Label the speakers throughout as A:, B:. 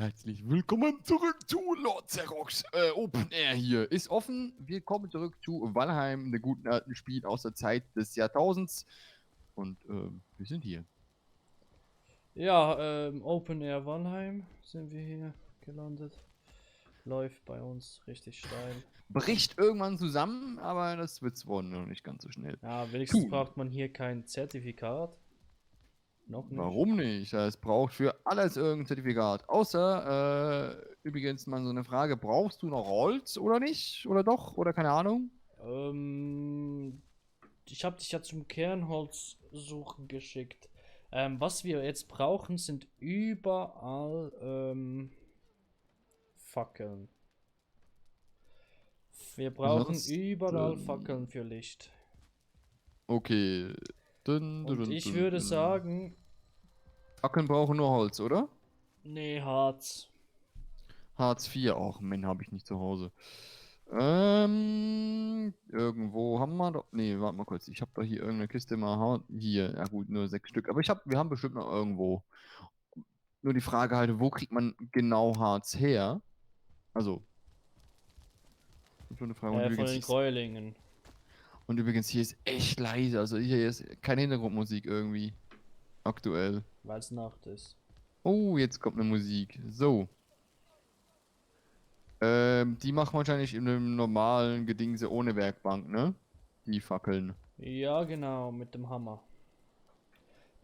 A: herzlich willkommen zurück zu Lord Xerox. Open Air hier ist offen. Wir kommen zurück zu Valheim, einem guten alten Spiel aus der Zeit des Jahrtausends. Und wir sind hier.
B: Ja, Open Air Valheim sind wir hier gelandet. Läuft bei uns richtig steil.
A: Bricht irgendwann zusammen, aber das wird wohl noch nicht ganz so schnell
B: Ja, wenigstens
A: tun.
B: braucht man hier kein Zertifikat. Noch nicht.
A: Warum nicht? Es braucht für alles irgendein Zertifikat. Außer, übrigens mal so eine Frage, brauchst du noch Holz oder nicht? Oder doch? Oder keine Ahnung?
B: Ähm, Ich habe dich ja zum Kernholz suchen geschickt. Was wir jetzt brauchen, sind überall Fackeln. Wir brauchen
A: Was?
B: überall Fackeln für Licht.
A: Okay.
B: Und ich würde
A: Dun.
B: sagen,
A: Fackeln brauchen nur Holz, oder?
B: nee, Harz.
A: Hartz IV, auch, Mann, habe ich nicht zu Hause. Irgendwo haben wir doch. Nee, warte mal kurz. Ich habe doch hier irgendeine Kiste mal. Hier, ja gut, nur 6 Stück. Aber wir haben bestimmt noch irgendwo. Nur die Frage halt, wo kriegt man genau Harz her? Also, so eine Frage.
B: Von den Gräulingen.
A: Und übrigens, hier ist echt leise. Also hier ist keine Hintergrundmusik irgendwie. Aktuell.
B: Weil es Nacht ist.
A: Oh, jetzt kommt eine Musik. So. Die machen wahrscheinlich in einem normalen Gedingse ohne Werkbank, ne? Die Fackeln.
B: Ja, genau, mit dem Hammer.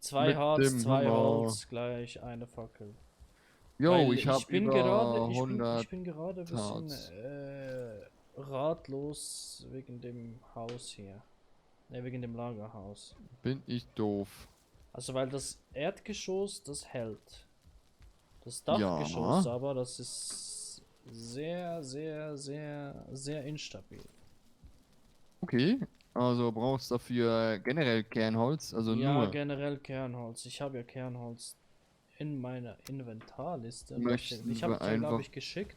B: Zwei
A: Mit
B: Harz,
A: dem
B: zwei
A: Hammer.
B: Holz, gleich eine Fackel.
A: Jo,
B: Weil
A: ich habe über
B: ich
A: 100
B: bin gerade ein bisschen
A: Harz.
B: ratlos wegen dem Haus hier. Ne, wegen dem Lagerhaus.
A: Bin ich doof.
B: Also, weil das Erdgeschoss, das hält. Das
A: Ja.
B: Dachgeschoss aber, das ist sehr, sehr, sehr, sehr instabil.
A: Okay. Also brauchst dafür generell Kernholz, also
B: Ja,
A: nur.
B: generell Kernholz. Ich habe ja Kernholz in meiner Inventarliste. Ich
A: Möchten
B: habe
A: wir
B: dir, glaube
A: einfach.
B: ich, geschickt,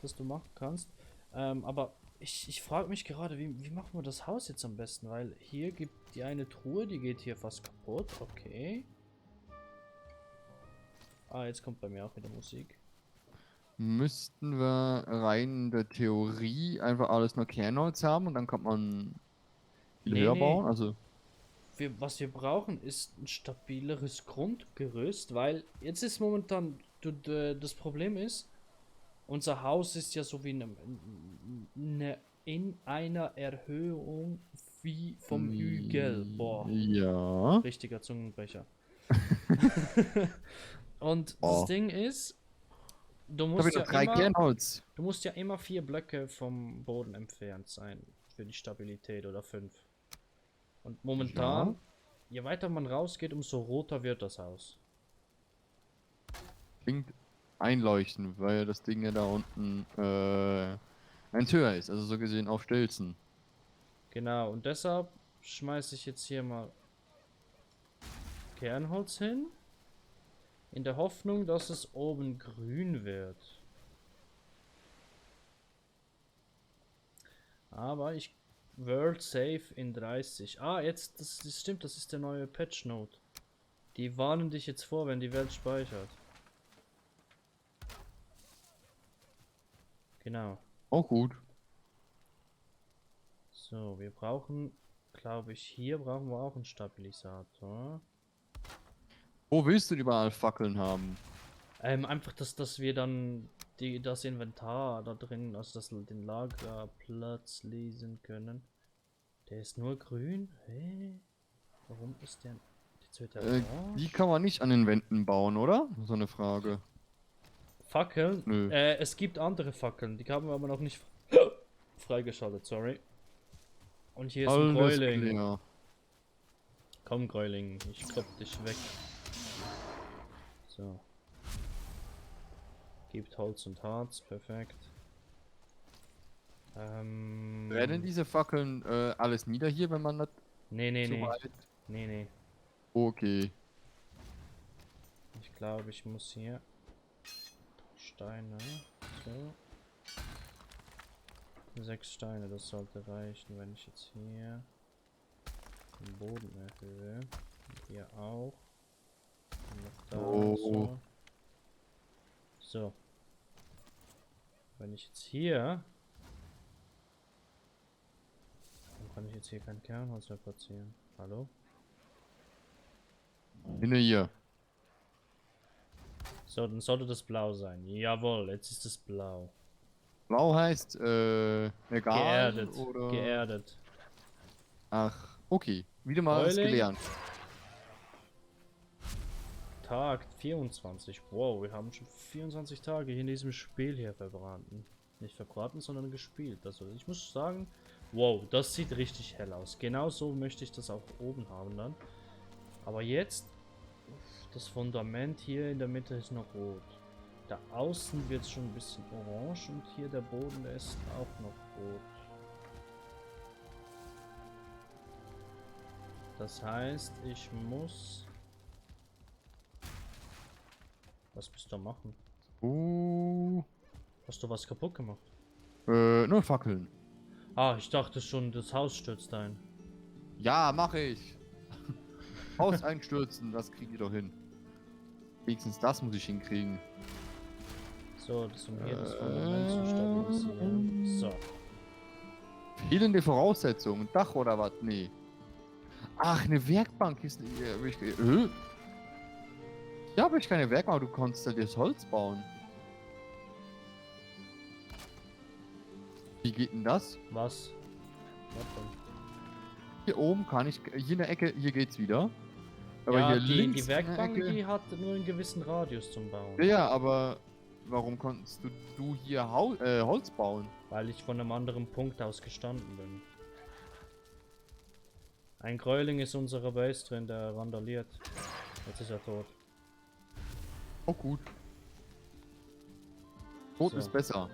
B: dass du machen kannst. Aber ich frage mich gerade, wie machen wir das Haus jetzt am besten? Weil hier gibt die eine Truhe, die geht hier fast kaputt. Okay. Ah, jetzt kommt bei mir auch wieder Musik.
A: Müssten wir rein in der Theorie einfach alles nur Kernholz haben und dann kann man viel
B: Nee,
A: höher
B: nee.
A: bauen. Also.
B: Was wir brauchen, ist ein stabileres Grundgerüst, weil jetzt ist momentan, das Problem ist, unser Haus ist ja so wie in einer Erhöhung wie vom Hügel. Boah,
A: Ja.
B: richtiger Zungenbrecher. Und das
A: Oh.
B: Ding ist, du
A: Ich habe
B: musst ja
A: wieder 3
B: immer,
A: Kernholz.
B: du musst ja immer 4 Blöcke vom Boden entfernt sein für die Stabilität oder 5. Und
A: Ja.
B: momentan, je weiter man rausgeht, umso roter wird das Haus.
A: Klingt einleuchtend, weil das Ding ja da unten ein höher ist. Also so gesehen auf Stelzen.
B: Genau, und deshalb schmeiße ich jetzt hier mal Kernholz hin. In der Hoffnung, dass es oben grün wird. Aber ich... World Safe in 30. Ah, jetzt, das stimmt, das ist der neue Patch Note. Die warnen dich jetzt vor, wenn die Welt speichert. Genau.
A: Auch gut.
B: So, wir brauchen, glaube ich, hier brauchen wir auch einen Stabilisator.
A: Wo willst du überall Fackeln haben?
B: Einfach, dass wir dann das Inventar da drin, also den Lagerplatz lesen können. Der ist nur grün? Hä? Warum ist der... Jetzt wird er
A: Die
B: orange?
A: kann man nicht an den Wänden bauen, oder? So eine Frage.
B: Fackeln?
A: Nö.
B: Es gibt andere Fackeln, die haben wir aber noch nicht freigeschaltet, sorry. Und hier ist ein
A: Alles
B: Gräuling.
A: klar.
B: Komm, Gräuling, ich klopp dich weg. So. Gibt Holz und Harz, perfekt.
A: Brennen diese Fackeln alles nieder hier, wenn man das
B: Nee, nee,
A: zu
B: nee.
A: weit?
B: Nee, nee.
A: Okay.
B: Ich glaube, ich muss hier Steine. So. 6 Steine, das sollte reichen, wenn ich jetzt hier den Boden erhöhe. Und hier auch. Und noch da
A: Oh.
B: so. So. Wenn ich jetzt hier... Warum kann ich jetzt hier kein Kernholz mehr platzieren? Hallo?
A: Hinter hier.
B: So, dann sollte das blau sein. Jawohl, jetzt ist es blau.
A: Blau heißt, egal,
B: Geerdet.
A: oder?
B: Geerdet.
A: Ach, okay. Wieder mal was
B: Euling.
A: gelernt.
B: Tag 24. Wow, wir haben schon 24 Tage hier in diesem Spiel hier verbraten. Nicht verbraten, sondern gespielt. Also ich muss sagen, wow, das sieht richtig hell aus. Genau so möchte ich das auch oben haben dann. Aber jetzt, das Fundament hier in der Mitte ist noch rot. Da außen wird es schon ein bisschen orange und hier der Boden, der ist auch noch rot. Das heißt, ich muss... Was bist du am machen? Hast du was kaputt gemacht?
A: Nur Fackeln.
B: Ah, ich dachte schon, das Haus stürzt ein.
A: Ja, mache ich. Haus einstürzen, das kriege ich doch hin. Wenigstens das muss ich hinkriegen.
B: So, das um hier das Fundament zu stabilisieren. So.
A: Fehlende Voraussetzungen. Dach oder was? Nee. Ach, eine Werkbank ist... Ja, habe ich keine Werkbank, du konntest halt das Holz bauen. Wie geht denn das?
B: Was? Warte.
A: Hier oben kann ich... Hier in der Ecke, hier geht's wieder. Aber
B: Ja,
A: hier
B: die
A: links in der
B: Werkbank,
A: Ecke,
B: die hat nur einen gewissen Radius zum Bauen.
A: ja, ja, aber warum konntest du hier Holz bauen?
B: Weil ich von einem anderen Punkt aus gestanden bin. Ein Gräuling ist unsere Base drin, der randaliert. Jetzt ist er tot.
A: Oh gut. Rot
B: So.
A: ist besser.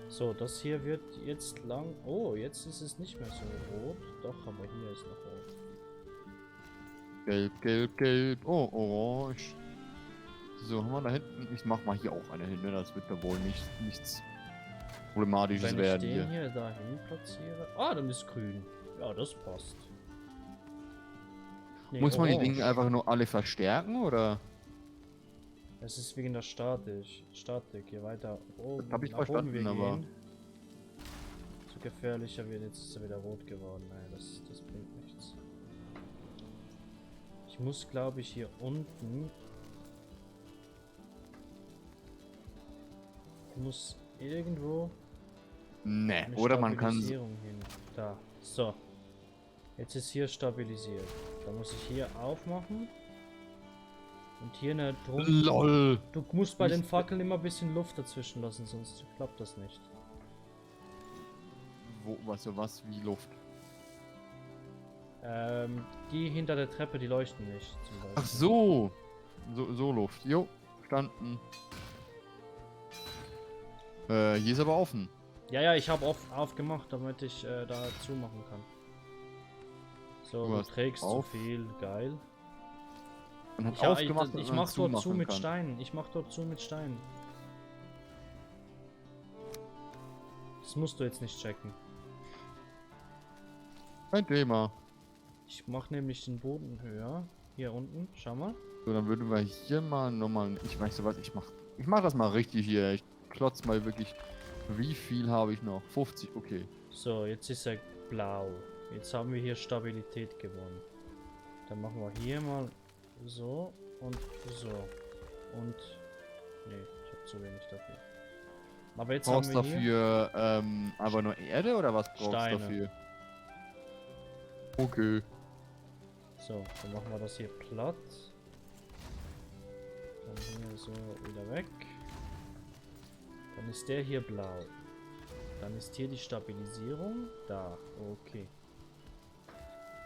B: So, das hier wird jetzt lang... Oh, jetzt ist es nicht mehr so rot. Doch, aber hier ist noch rot.
A: Gelb, gelb, gelb. Oh, orange. So, haben wir da hinten... Ich mach mal hier auch eine hin, ne? Das wird da wohl nichts Problematisches
B: Wenn ich
A: werden
B: den
A: hier.
B: hier dahin platziere... Ah, dann ist grün. Ja, das passt. Nee,
A: Muss man die
B: orange.
A: Dinge einfach nur alle verstärken, oder?
B: Es ist wegen der Statik. Je weiter oben,
A: Das hab ich
B: nach oben wir
A: verstanden, aber...
B: gehen, so gefährlicher wird. Jetzt ist er wieder rot geworden. Nein, das bringt nichts. Ich muss, glaube ich, hier unten... Ich muss irgendwo...
A: Ne,
B: eine
A: oder man kann...
B: Stabilisierung hin. Da. So. Jetzt ist hier stabilisiert. Da muss ich hier aufmachen. Und hier eine drum.
A: LOL!
B: Du musst bei den
A: Nicht-
B: Fackeln immer ein bisschen Luft dazwischen lassen, sonst klappt das nicht.
A: Was wie Luft?
B: Die hinter der Treppe, die leuchten nicht. Zum Beispiel.
A: Ach so! So Luft. Jo, verstanden. Hier ist aber offen.
B: Ja, ich habe aufgemacht, damit ich da zumachen kann. So,
A: Du
B: du
A: hast
B: trägst zu
A: auf.
B: viel, geil.
A: Man hat
B: Ja,
A: aufgemacht,
B: ich
A: damit man
B: mach dort zu
A: zumachen
B: mit
A: kann.
B: Steinen. Ich mach dort zu mit Steinen. Das musst du jetzt nicht checken.
A: Kein Thema.
B: Ich mach nämlich den Boden höher. Hier unten, schau mal.
A: So, dann würden wir hier mal nochmal... Ich weiß so was, ich mach das mal richtig hier. Ich klotz mal wirklich... Wie viel habe ich noch? 50, okay.
B: So, jetzt ist er blau. Jetzt haben wir hier Stabilität gewonnen. Dann machen wir hier mal so und so. Und... Nee, ich habe zu wenig dafür. Aber jetzt
A: Brauchst
B: haben wir hier...
A: dafür einfach nur Erde oder was brauchst du
B: Steine.
A: dafür? Okay.
B: So, dann machen wir das hier platt. Dann hier so wieder weg. Dann ist der hier blau. Dann ist hier die Stabilisierung. Da, okay.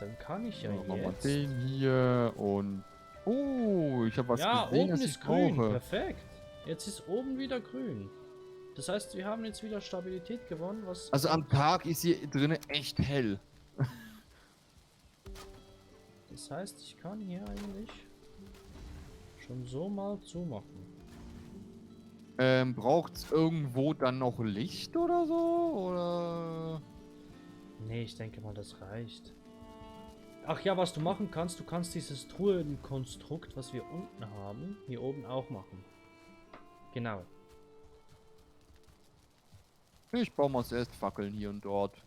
B: Dann kann ich ja
A: Dann machen wir
B: jetzt...
A: den hier und... Oh, ich habe was
B: Ja,
A: gesehen,
B: oben
A: das
B: ist
A: ich
B: grün.
A: brauche.
B: Perfekt. Jetzt ist oben wieder grün. Das heißt, wir haben jetzt wieder Stabilität gewonnen, was...
A: Also am Tag ist hier drinnen echt hell.
B: Das heißt, ich kann hier eigentlich schon so mal zumachen.
A: Braucht's irgendwo dann noch Licht oder so? Oder...
B: Nee, ich denke mal, das reicht. Ach ja, was du machen kannst, du kannst dieses Truhenkonstrukt, was wir unten haben, hier oben auch machen. Genau.
A: Ich baue mal zuerst Fackeln hier und dort.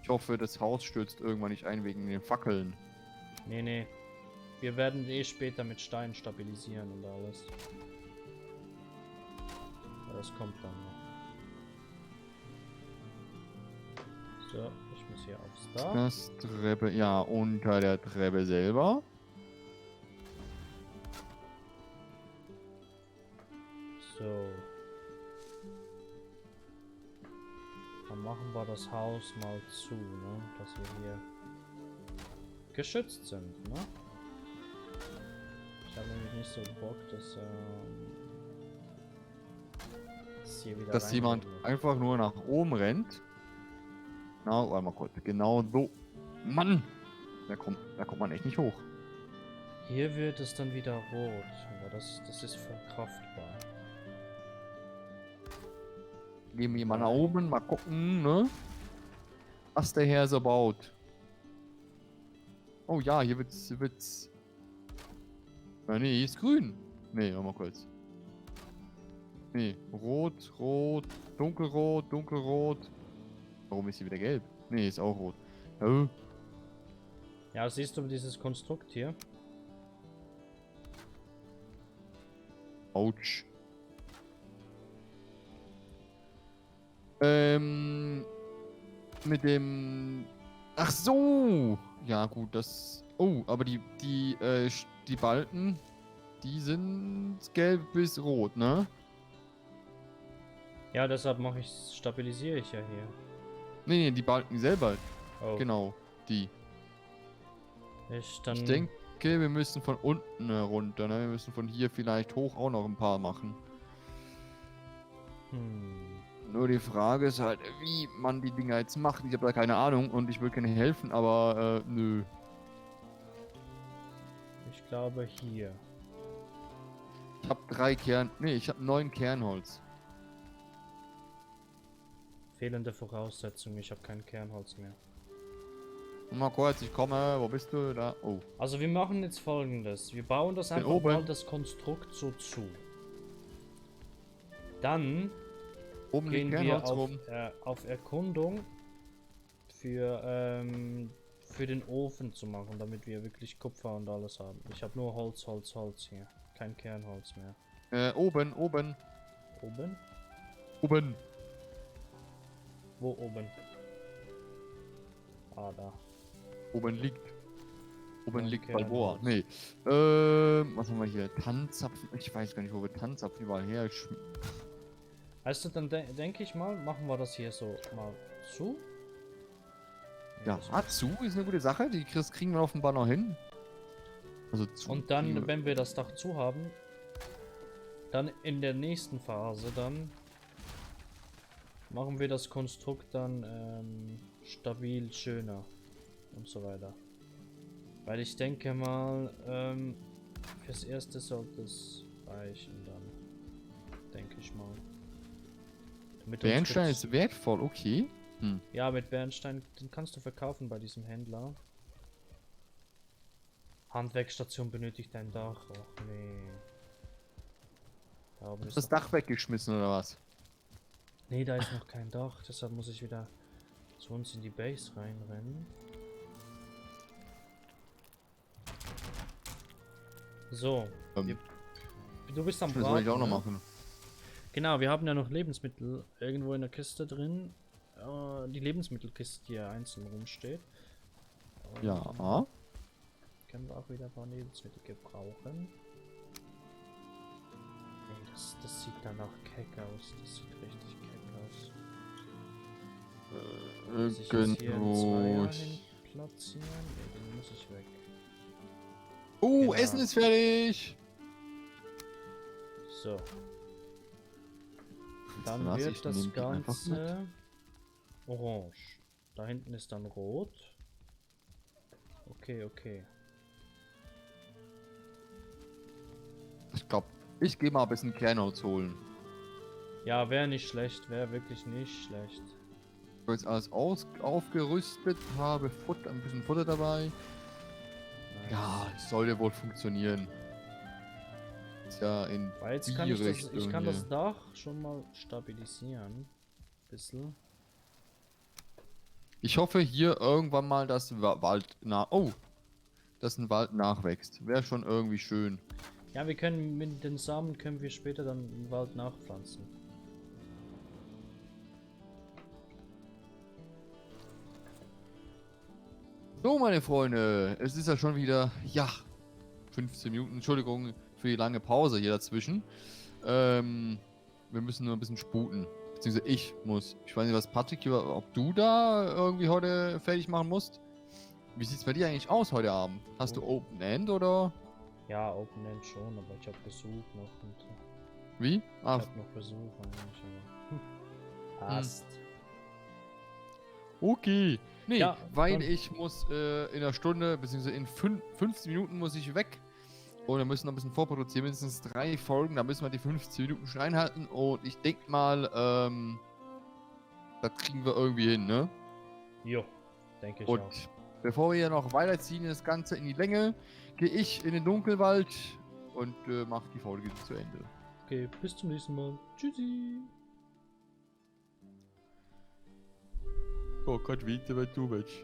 A: Ich hoffe, das Haus stürzt irgendwann nicht ein wegen den Fackeln.
B: Nee, nee. Wir werden eh später mit Stein stabilisieren und alles. Aber das kommt dann noch. So, ich muss hier aufs Dach.
A: Das Treppe, ja, unter der Treppe selber.
B: So. Dann machen wir das Haus mal zu, ne? Dass wir hier geschützt sind, ne? Ich habe nämlich nicht so Bock, dass hier wieder
A: Dass jemand
B: reinrennen wird.
A: einfach nur nach oben rennt. Na, warte mal kurz. Genau so. Mann! Da kommt man echt nicht hoch.
B: Hier wird es dann wieder rot, aber das ist verkraftbar.
A: Gehen wir mal nach oben, mal gucken, ne? Was der Herr so baut. Oh ja, hier wird's. Nee, hier ist grün. Nee, warte mal kurz. Nee, rot, dunkelrot, dunkelrot. Warum ist hier wieder gelb? Nee, ist auch rot. Oh.
B: Ja, siehst du dieses Konstrukt hier?
A: Autsch. Mit dem... Ach so! Ja gut, das... Oh, aber die Balken, die sind gelb bis rot, ne?
B: Ja, deshalb stabilisiere ich ja hier.
A: Nee, die Balken selber.
B: Oh.
A: Genau, die.
B: Ich
A: Ich denke, wir müssen von unten runter, ne? Wir müssen von hier vielleicht hoch auch noch ein paar machen. Nur die Frage ist halt, wie man die Dinger jetzt macht. Ich habe da keine Ahnung und ich will gerne helfen, aber nö.
B: Ich glaube hier.
A: Ich habe ich habe 9 Kernholz.
B: Fehlende Voraussetzungen, ich habe kein Kernholz mehr.
A: Mal kurz, ich komme. Wo bist du? Da. Oh.
B: Also wir machen jetzt Folgendes. Wir bauen das einfach
A: oben.
B: mal das Konstrukt so zu. Dann
A: Oben
B: gehen
A: liegt
B: wir
A: Kernholz
B: auf Erkundung für den Ofen zu machen, damit wir wirklich Kupfer und alles haben. Ich habe nur Holz hier. Kein Kernholz mehr.
A: Oben.
B: Oben?
A: Oben.
B: Wo oben? Ah, da.
A: Oben liegt. Oben
B: Ja,
A: liegt
B: Kernholz.
A: Balboa. Nee. Was haben wir hier? Tannenzapfen. Ich weiß gar nicht, wo wir Tannenzapfen überall her.
B: Weißt du, dann denke ich mal, machen wir das hier so mal zu.
A: Ja, zu ist eine gute Sache. Die kriegen wir offenbar noch hin. Also zu.
B: Und dann, wenn wir das Dach zu haben, dann in der nächsten Phase, dann machen wir das Konstrukt dann stabil schöner und so weiter. Weil ich denke mal, fürs Erste sollte es reichen dann. Denke ich mal.
A: Bernstein ist wertvoll, okay.
B: Ja, mit Bernstein, den kannst du verkaufen bei diesem Händler. Handwerkstation benötigt ein Dach. Och nee. Da oben
A: Hast
B: ist
A: das Dach weggeschmissen oder was?
B: Nee, da ist noch kein Dach, deshalb muss ich wieder zu uns in die Base reinrennen. So. Du bist am
A: Das
B: Braten,
A: soll ich auch noch
B: ne?
A: machen.
B: Genau, wir haben ja noch Lebensmittel irgendwo in der Kiste drin. Die Lebensmittelkiste, die ja einzeln rumsteht.
A: Ja.
B: Können wir auch wieder ein paar Lebensmittel gebrauchen. Ey, das sieht danach keck aus. Das sieht richtig keck aus. Muss ich jetzt hier einen Zweier hin platzieren? Ne, den muss ich weg. Genau.
A: Essen ist fertig!
B: So. Dann wird das Ganze orange. Da hinten ist dann rot. Okay.
A: Ich glaube, ich gehe mal ein bisschen Kernholz holen.
B: Ja, wäre nicht schlecht. Wäre wirklich nicht schlecht.
A: Ich jetzt alles aufgerüstet habe, ein bisschen Futter dabei.
B: Nice.
A: Ja, sollte wohl funktionieren. Ist ja in
B: Weil jetzt
A: die
B: kann ich
A: Richtung
B: kann
A: hier.
B: das Dach schon mal stabilisieren. Bisschen.
A: Ich hoffe hier irgendwann mal, dass Wald Oh, dass ein Wald nachwächst. Wäre schon irgendwie schön.
B: Ja, wir können mit den Samen können wir später dann im Wald nachpflanzen.
A: So, meine Freunde, es ist ja schon wieder, ja, 15 Minuten. Entschuldigung für die lange Pause hier dazwischen. Wir müssen nur ein bisschen sputen. Beziehungsweise ich muss. Ich weiß nicht, was Patrick, ob du da irgendwie heute fertig machen musst. Wie sieht's bei dir eigentlich aus heute Abend? Hast du Open End oder
B: Ja, Open End schon, aber ich habe Besuch noch und
A: wie?
B: ich
A: Ah,
B: habe noch Besuch eigentlich, aber passt.
A: okay. Nee,
B: Ja,
A: weil
B: dann
A: ich muss in einer Stunde, beziehungsweise in 15 Minuten muss ich weg. Und wir müssen noch ein bisschen vorproduzieren, mindestens 3 Folgen. Da müssen wir die 15 Minuten schon einhalten. Und ich denke mal, das kriegen wir irgendwie hin, ne?
B: jo, denke ich
A: Und
B: auch.
A: bevor wir hier noch weiterziehen, das Ganze in die Länge, gehe ich in den Dunkelwald und mache die Folge zu Ende.
B: Okay, bis zum nächsten Mal. Tschüssi.
A: Oh Gott, wie du willst.